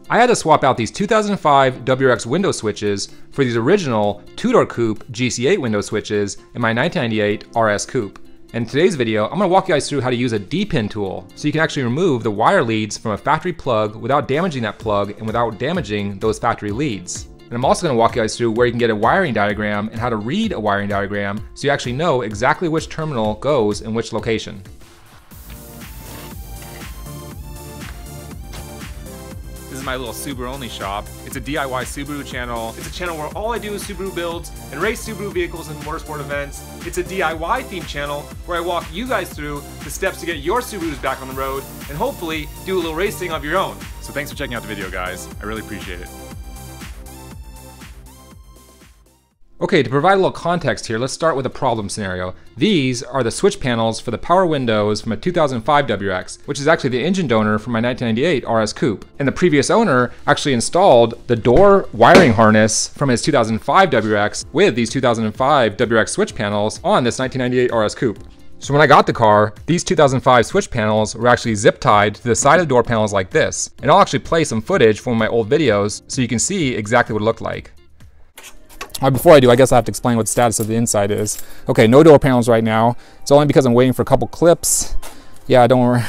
I had to swap out these 2005 WRX window switches for these original two-door coupe GC8 window switches in my 1998 RS Coupe. In today's video, I'm going to walk you guys through how to use a Depin tool so you can actually remove the wire leads from a factory plug without damaging that plug and without damaging those factory leads. And I'm also going to walk you guys through where you can get a wiring diagram and how to read a wiring diagram so you actually know exactly which terminal goes in which location. This is my little SubaruONLY shop. It's a DIY Subaru channel. It's a channel where all I do is Subaru builds and race Subaru vehicles in motorsport events. It's a DIY themed channel where I walk you guys through the steps to get your Subarus back on the road and hopefully do a little racing of your own. So thanks for checking out the video, guys. I really appreciate it. Okay, to provide a little context here, let's start with a problem scenario. These are the switch panels for the power windows from a 2005 WRX, which is actually the engine donor from my 1998 RS Coupe. And the previous owner actually installed the door wiring harness from his 2005 WRX with these 2005 WRX switch panels on this 1998 RS Coupe. So when I got the car, these 2005 switch panels were actually zip tied to the side of the door panels like this. And I'll actually play some footage from my old videos so you can see exactly what it looked like. Before I do, I guess I have to explain what the status of the inside is. Okay, no door panels right now. It's only because I'm waiting for a couple clips. Yeah, don't worry.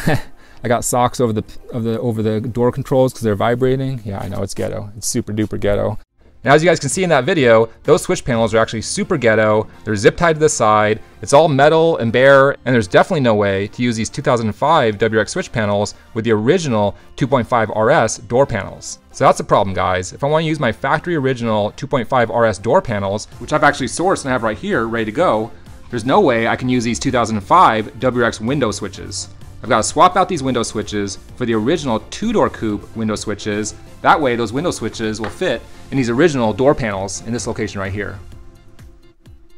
I got socks over the door controls because they're vibrating. Yeah, I know, it's ghetto. It's super duper ghetto. Now, as you guys can see in that video, those switch panels are actually super ghetto. They're zip tied to the side. It's all metal and bare, and there's definitely no way to use these 2005 WRX switch panels with the original 2.5 RS door panels. So that's the problem, guys. If I want to use my factory original 2.5 RS door panels, which I've actually sourced and have right here ready to go, there's no way I can use these 2005 WRX window switches. I've got to swap out these window switches for the original two-door coupe window switches. That way those window switches will fit in these original door panels in this location right here.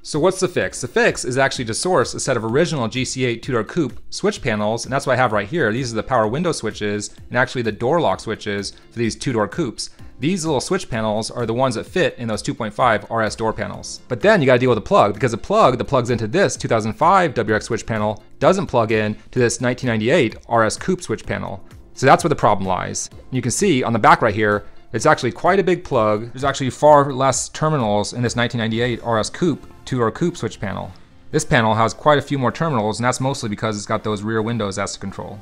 So what's the fix? The fix is actually to source a set of original GC8 two-door coupe switch panels, and that's what I have right here. These are the power window switches and actually the door lock switches for these two-door coupes. These little switch panels are the ones that fit in those 2.5 RS door panels. But then you gotta deal with the plug, because the plug that plugs into this 2005 WRX switch panel doesn't plug in to this 1998 RS Coupe switch panel. So that's where the problem lies. You can see on the back right here, it's actually quite a big plug. There's actually far less terminals in this 1998 RS Coupe two-door coupe switch panel. This panel has quite a few more terminals, and that's mostly because it's got those rear windows that's to control.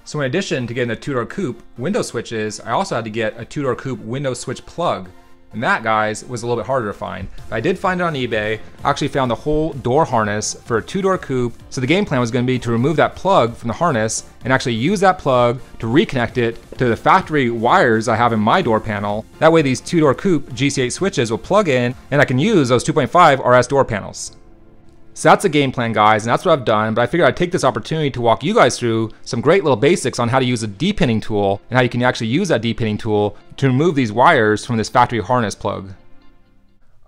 So in addition to getting the two-door coupe window switches, I also had to get a two-door coupe window switch plug. And that, guys, was a little bit harder to find. But I did find it on eBay. I actually found the whole door harness for a two-door coupe. So the game plan was going to be to remove that plug from the harness and actually use that plug to reconnect it to the factory wires I have in my door panel. That way these two-door coupe GC8 switches will plug in and I can use those 2.5 RS door panels. So that's the game plan, guys, and that's what I've done, but I figured I'd take this opportunity to walk you guys through some great little basics on how to use a depinning tool and how you can actually use that depinning tool to remove these wires from this factory harness plug.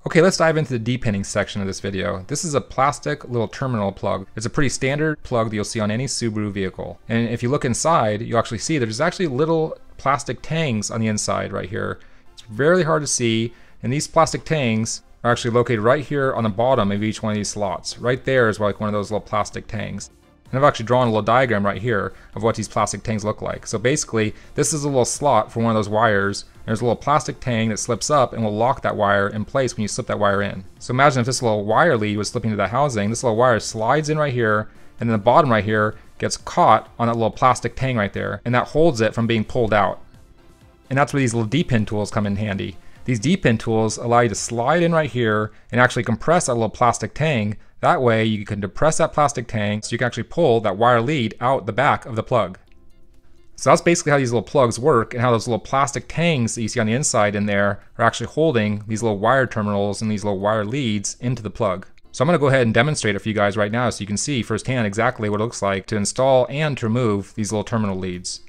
Okay, let's dive into the depinning section of this video. This is a plastic little terminal plug. It's a pretty standard plug that you'll see on any Subaru vehicle. And if you look inside, you'll actually see there's actually little plastic tangs on the inside right here. It's very hard to see, and these plastic tangs are actually located right here on the bottom of each one of these slots. Right there is like one of those little plastic tangs. And I've actually drawn a little diagram right here of what these plastic tangs look like. So basically, this is a little slot for one of those wires. There's a little plastic tang that slips up and will lock that wire in place when you slip that wire in. So imagine if this little wire lead was slipping to that housing, this little wire slides in right here, and then the bottom right here gets caught on that little plastic tang right there, and that holds it from being pulled out. And that's where these little Depin tools come in handy. These Depin tools allow you to slide in right here and actually compress that little plastic tang. That way you can depress that plastic tang so you can actually pull that wire lead out the back of the plug. So that's basically how these little plugs work, and how those little plastic tangs that you see on the inside in there are actually holding these little wire terminals and these little wire leads into the plug. So I'm going to go ahead and demonstrate it for you guys right now so you can see firsthand exactly what it looks like to install and to remove these little terminal leads.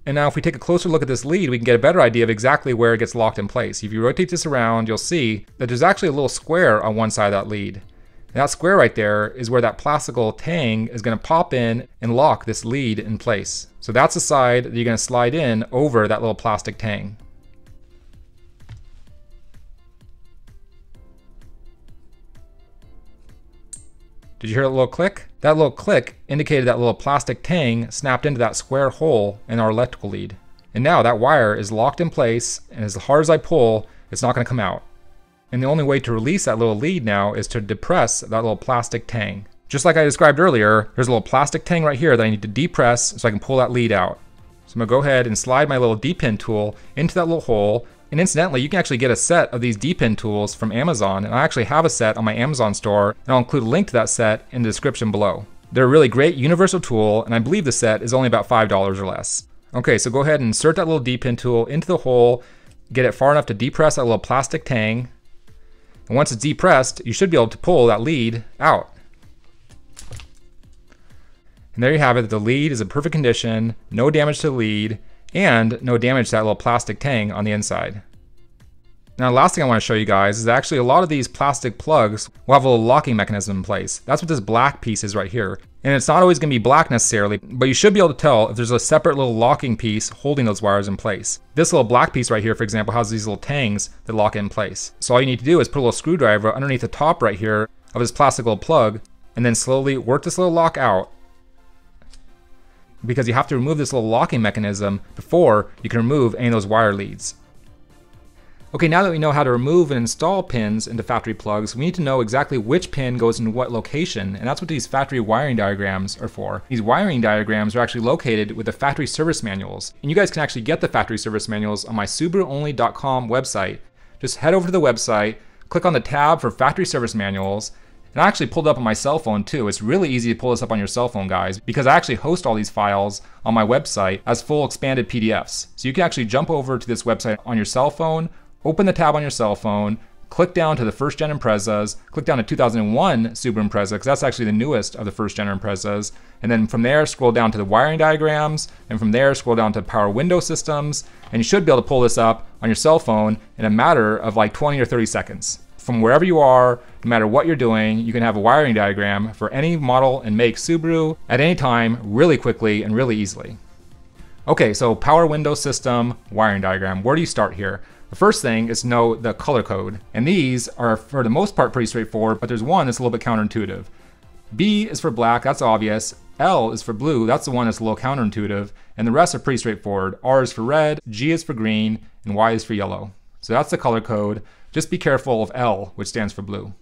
And now if we take a closer look at this lead, we can get a better idea of exactly where it gets locked in place. If you rotate this around, you'll see that there's actually a little square on one side of that lead. And that square right there is where that plastical tang is going to pop in and lock this lead in place. So that's the side that you're going to slide in over that little plastic tang. Did you hear that little click? That little click indicated that little plastic tang snapped into that square hole in our electrical lead. And now that wire is locked in place, and as hard as I pull, it's not going to come out. And the only way to release that little lead now is to depress that little plastic tang. Just like I described earlier, there's a little plastic tang right here that I need to depress so I can pull that lead out. So I'm going to go ahead and slide my little Depin tool into that little hole. And incidentally, you can actually get a set of these Depin tools from Amazon, and I actually have a set on my Amazon store, and I'll include a link to that set in the description below. They're a really great universal tool, and I believe the set is only about $5 or less. Okay, so go ahead and insert that little Depin tool into the hole, get it far enough to depress that little plastic tang. And once it's depressed, you should be able to pull that lead out. And there you have it. The lead is in perfect condition, no damage to the lead, and no damage to that little plastic tang on the inside. Now the last thing I want to show you guys is actually a lot of these plastic plugs will have a little locking mechanism in place. That's what this black piece is right here. And it's not always going to be black necessarily, but you should be able to tell if there's a separate little locking piece holding those wires in place. This little black piece right here, for example, has these little tangs that lock it in place. So all you need to do is put a little screwdriver underneath the top right here of this plastic little plug, and then slowly work this little lock out, because you have to remove this little locking mechanism before you can remove any of those wire leads. Okay, now that we know how to remove and install pins into factory plugs, we need to know exactly which pin goes into what location, and that's what these factory wiring diagrams are for. These wiring diagrams are actually located with the factory service manuals, and you guys can actually get the factory service manuals on my SubaruONLY.com website. Just head over to the website, click on the tab for factory service manuals, and I actually pulled it up on my cell phone too. It's really easy to pull this up on your cell phone, guys, because I actually host all these files on my website as full expanded PDFs. So you can actually jump over to this website on your cell phone, open the tab on your cell phone, click down to the first gen Imprezas, click down to 2001 Subaru Impreza, because that's actually the newest of the first gen Imprezas, and then from there scroll down to the wiring diagrams, and from there scroll down to power window systems, and you should be able to pull this up on your cell phone in a matter of like 20 or 30 seconds. From wherever you are, no matter what you're doing, you can have a wiring diagram for any model and make Subaru at any time really quickly and really easily. Okay, so power window system, wiring diagram. Where do you start here? The first thing is to know the color code, and these are for the most part pretty straightforward, but there's one that's a little bit counterintuitive. B is for black, that's obvious. L is for blue, that's the one that's a little counterintuitive, and the rest are pretty straightforward. R is for red, G is for green, and Y is for yellow. So that's the color code. Just be careful of L, which stands for blue.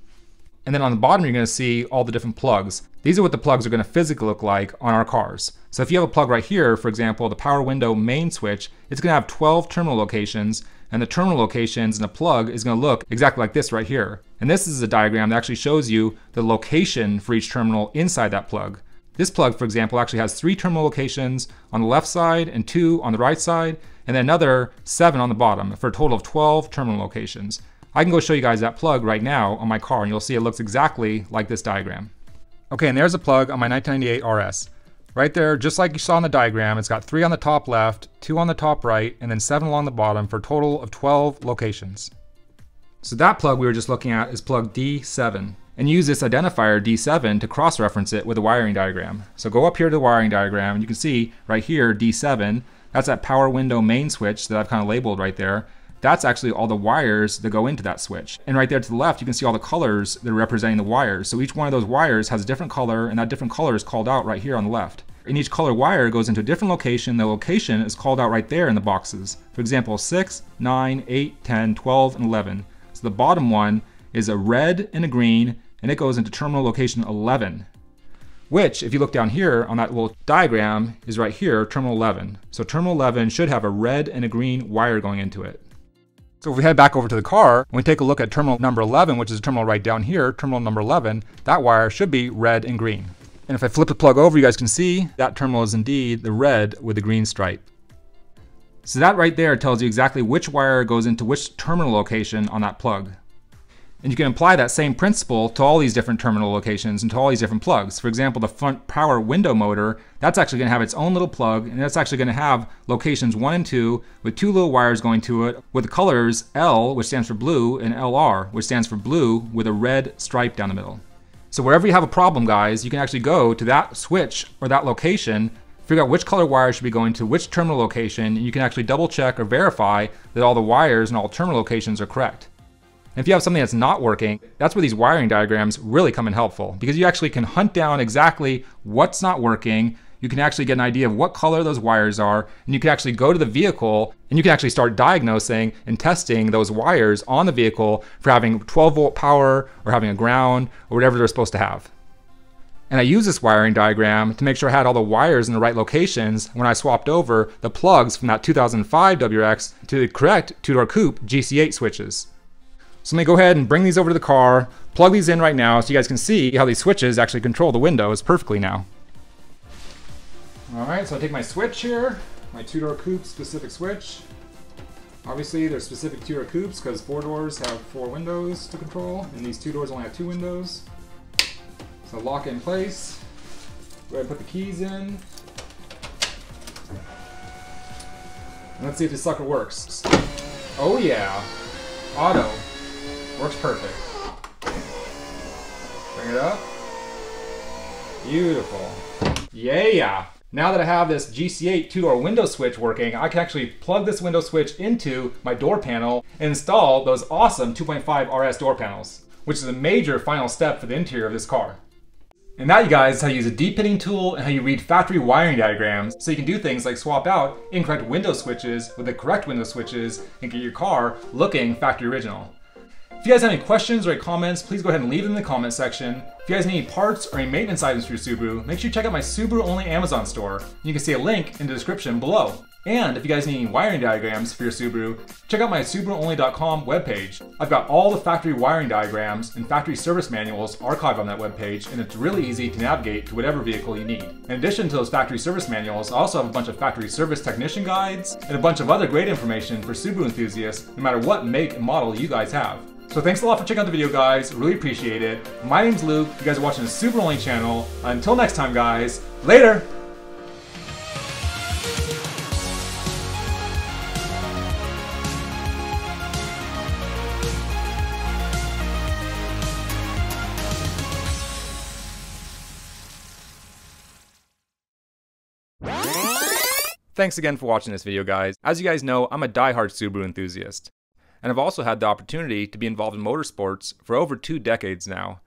And then on the bottom, you're going to see all the different plugs. These are what the plugs are going to physically look like on our cars. So if you have a plug right here, for example, the power window main switch, it's going to have 12 terminal locations, and the terminal locations in the plug is going to look exactly like this right here. And this is a diagram that actually shows you the location for each terminal inside that plug. This plug, for example, actually has 3 terminal locations on the left side and 2 on the right side, and then another 7 on the bottom, for a total of 12 terminal locations. I can go show you guys that plug right now on my car, and you'll see it looks exactly like this diagram. Okay, and there's a plug on my 1998 RS. Right there, just like you saw in the diagram, it's got 3 on the top left, 2 on the top right, and then 7 along the bottom for a total of 12 locations. So that plug we were just looking at is plug D7. And use this identifier D7 to cross-reference it with a wiring diagram. So go up here to the wiring diagram, and you can see right here D7, that's that power window main switch that I've kind of labeled right there. That's actually all the wires that go into that switch. And right there to the left, you can see all the colors that are representing the wires. So each one of those wires has a different color, and that different color is called out right here on the left. And each color wire goes into a different location. The location is called out right there in the boxes. For example, 6, 9, 8, 10, 12, and 11. So the bottom one is a red and a green, and it goes into terminal location 11. Which, if you look down here on that little diagram, is right here, terminal 11. So terminal 11 should have a red and a green wire going into it. So if we head back over to the car, and we take a look at terminal number 11, which is a terminal right down here, terminal number 11, that wire should be red and green. And if I flip the plug over, you guys can see that terminal is indeed the red with the green stripe. So that right there tells you exactly which wire goes into which terminal location on that plug. And you can apply that same principle to all these different terminal locations and to all these different plugs. For example, the front power window motor, that's actually going to have its own little plug, and that's actually going to have locations 1 and 2 with 2 little wires going to it with the colors L, which stands for blue, and LR, which stands for blue with a red stripe down the middle. So wherever you have a problem, guys, you can actually go to that switch or that location, figure out which color wire should be going to which terminal location, and you can actually double check or verify that all the wires and all terminal locations are correct. And if you have something that's not working, that's where these wiring diagrams really come in helpful, because you actually can hunt down exactly what's not working. you can actually get an idea of what color those wires are, and you can actually go to the vehicle and you can actually start diagnosing and testing those wires on the vehicle for having 12-volt power or having a ground or whatever they're supposed to have. And I used this wiring diagram to make sure I had all the wires in the right locations when I swapped over the plugs from that 2005 WRX to the correct two-door coupe GC8 switches. So let me go ahead and bring these over to the car, plug these in right now so you guys can see how these switches actually control the windows perfectly now. Alright, so I take my switch here, my two-door coupe specific switch. Obviously there's specific two-door coupes because 4 doors have 4 windows to control, and these 2 doors only have 2 windows. So lock it in place. Go ahead and put the keys in. And let's see if this sucker works. Oh yeah, auto. Works perfect. Bring it up. Beautiful. Yeah. Now that I have this GC8 two-door window switch working, I can actually plug this window switch into my door panel and install those awesome 2.5 RS door panels, which is a major final step for the interior of this car. And that, you guys, is how you use a depinning tool and how you read factory wiring diagrams so you can do things like swap out incorrect window switches with the correct window switches and get your car looking factory original. If you guys have any questions or any comments, please go ahead and leave them in the comment section. If you guys need any parts or any maintenance items for your Subaru, make sure you check out my SubaruONLY Amazon store. You can see a link in the description below. And if you guys need any wiring diagrams for your Subaru, check out my SubaruONLY.com webpage. I've got all the factory wiring diagrams and factory service manuals archived on that webpage, and it's really easy to navigate to whatever vehicle you need. In addition to those factory service manuals, I also have a bunch of factory service technician guides and a bunch of other great information for Subaru enthusiasts, no matter what make and model you guys have. So thanks a lot for checking out the video, guys. Really appreciate it. My name's Luke. You guys are watching the SubaruONLY channel. Until next time, guys. Later! Thanks again for watching this video, guys. As you guys know, I'm a diehard Subaru enthusiast. And I've also had the opportunity to be involved in motorsports for over 2 decades now.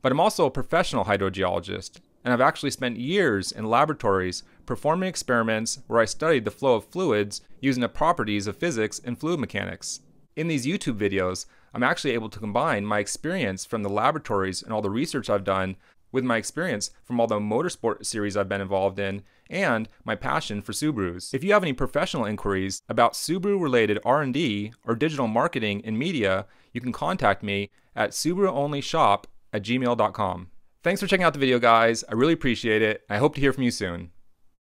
But I'm also a professional hydrogeologist, and I've actually spent years in laboratories performing experiments where I studied the flow of fluids using the properties of physics and fluid mechanics. In these YouTube videos, I'm actually able to combine my experience from the laboratories and all the research I've done with my experience from all the motorsport series I've been involved in and my passion for Subarus. If you have any professional inquiries about Subaru-related R&D or digital marketing and media, you can contact me at SubaruONLYshop@gmail.com. Thanks for checking out the video, guys. I really appreciate it. I hope to hear from you soon.